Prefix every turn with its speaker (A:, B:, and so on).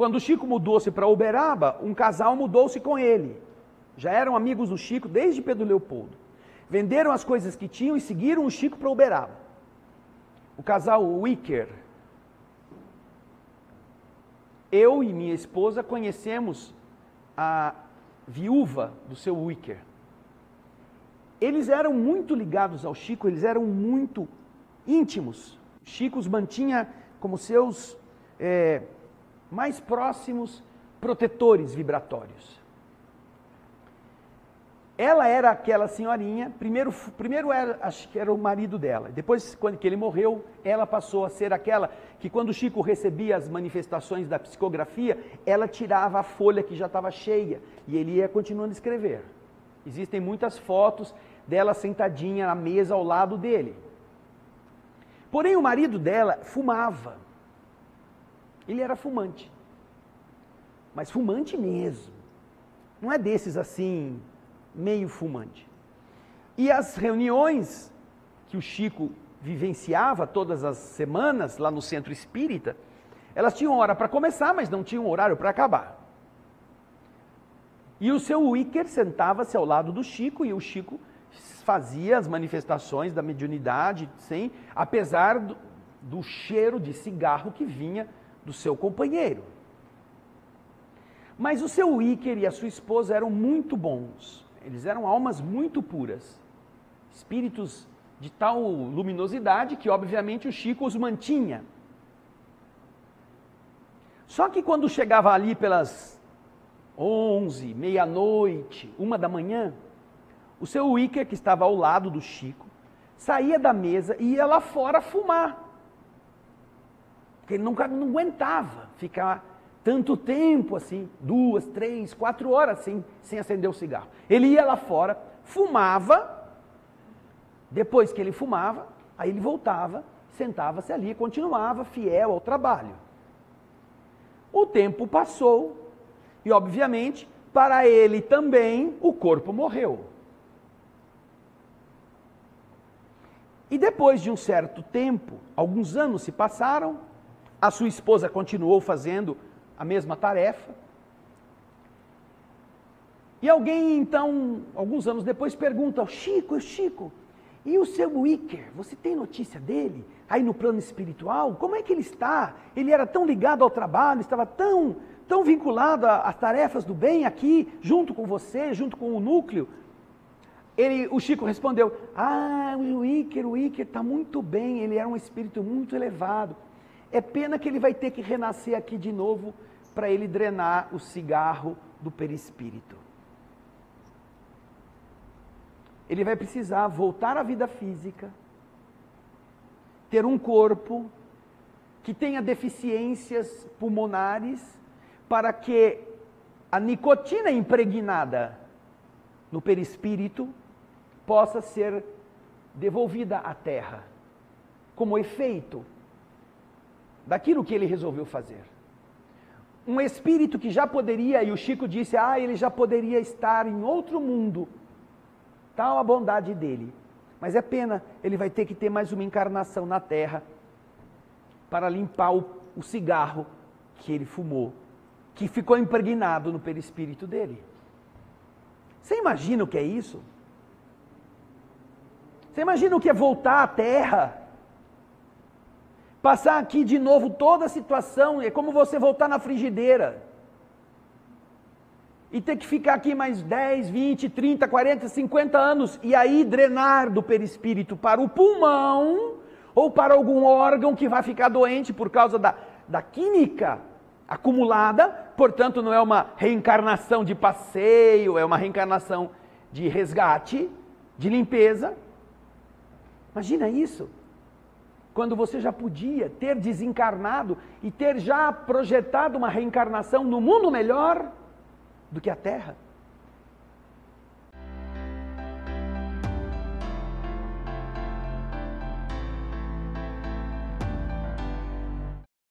A: Quando o Chico mudou-se para Uberaba, um casal mudou-se com ele. Já eram amigos do Chico desde Pedro Leopoldo. Venderam as coisas que tinham e seguiram o Chico para Uberaba. O casal Wicker. Eu e minha esposa conhecemos a viúva do seu Wicker. Eles eram muito ligados ao Chico, eles eram muito íntimos. O Chico os mantinha como seus mais próximos protetores vibratórios. Ela era aquela senhorinha, primeiro era, acho que era o marido dela, depois, quando que ele morreu, ela passou a ser aquela que quando o Chico recebia as manifestações da psicografia, ela tirava a folha que já estava cheia e ele ia continuando a escrever. Existem muitas fotos dela sentadinha na mesa ao lado dele. Porém, o marido dela fumava. Ele era fumante. Mas fumante mesmo. Não é desses assim, meio fumante. E as reuniões que o Chico vivenciava todas as semanas lá no Centro Espírita, elas tinham hora para começar, mas não tinham horário para acabar. E o seu Wicker sentava-se ao lado do Chico e o Chico fazia as manifestações da mediunidade, apesar do cheiro de cigarro que vinha do seu companheiro. Mas o seu Wicker e a sua esposa eram muito bons. Eles eram almas muito puras. Espíritos de tal luminosidade que, obviamente, o Chico os mantinha. Só que quando chegava ali pelas 11, meia-noite, 1 da manhã, o seu Wicker, que estava ao lado do Chico, saía da mesa e ia lá fora fumar. Porque ele não aguentava ficar tanto tempo assim, 2, 3, 4 horas sem acender o cigarro. Ele ia lá fora, fumava, depois que ele fumava, aí ele voltava, sentava-se ali e continuava fiel ao trabalho. O tempo passou e, obviamente, para ele também o corpo morreu. E depois de um certo tempo, alguns anos se passaram, a sua esposa continuou fazendo a mesma tarefa. E alguém, então, alguns anos depois, pergunta: Chico, e o seu Wicker, você tem notícia dele? Aí no plano espiritual, como é que ele está? Ele era tão ligado ao trabalho, estava tão vinculado às tarefas do bem aqui, junto com você, junto com o núcleo. O Chico respondeu: o Wicker está muito bem, ele era um espírito muito elevado. É pena que ele vai ter que renascer aqui de novo para ele drenar o cigarro do perispírito. Ele vai precisar voltar à vida física, ter um corpo que tenha deficiências pulmonares, para que a nicotina impregnada no perispírito possa ser devolvida à Terra, como efeito daquilo que ele resolveu fazer. Um espírito que já poderia, e o Chico disse, ele já poderia estar em outro mundo, tal a bondade dele. Mas é pena, ele vai ter que ter mais uma encarnação na Terra para limpar o cigarro que ele fumou, que ficou impregnado no perispírito dele. Você imagina o que é isso? Você imagina o que é voltar à Terra? Passar aqui de novo toda a situação, é como você voltar na frigideira. E ter que ficar aqui mais 10, 20, 30, 40, 50 anos, e aí drenar do perispírito para o pulmão, ou para algum órgão que vai ficar doente por causa da química acumulada. Portanto, não é uma reencarnação de passeio, é uma reencarnação de resgate, de limpeza. Imagina isso. Quando você já podia ter desencarnado e ter já projetado uma reencarnação no mundo melhor do que a Terra.